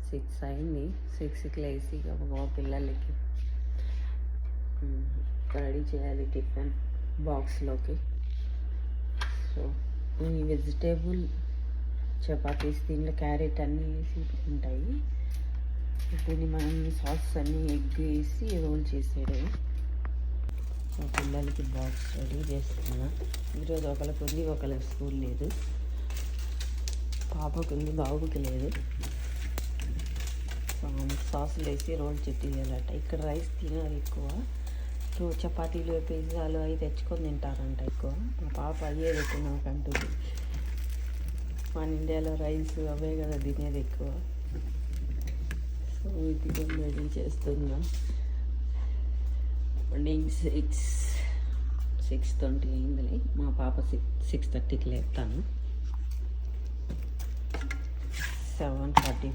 6 అయింది. 6కి లేసి పిల్లలకి రెడీ చేయాలి టిఫిన్ బాక్స్లోకి. సో ఈ వెజిటేబుల్ చపాతీస్ దీంట్లో క్యారెట్ అన్నీ వేసి ఉంటాయి. దీన్ని మనం సాస్ అన్నీ ఎగ్ వేసి రోల్ చేసేయడం. సో పిల్లలకి బాక్స్ రెడీ చేస్తున్నా. ఈరోజు ఒకరికి ఉంది, ఒకరికి స్కూల్ లేదు. పాపకు ఉంది, బాబుకి లేదు. సో సాసులు వేసి రోల్ చేయాలట. ఇక్కడ రైస్ తినాలి ఎక్కువ. సో చపాతీలు పిజ్జాలు అవి తెచ్చుకొని తింటారంట ఎక్కువ. మా పాప అయ్యే పెట్టి నాకు అంటుంది. మన ఇండియాలో రైస్ అవే కదా తినేది ఎక్కువ. సో ఇది రెడీ చేస్తున్నా. మార్నింగ్ 6:20 అయింది. మా పాప 6:30కి లేపుతాను. 7:40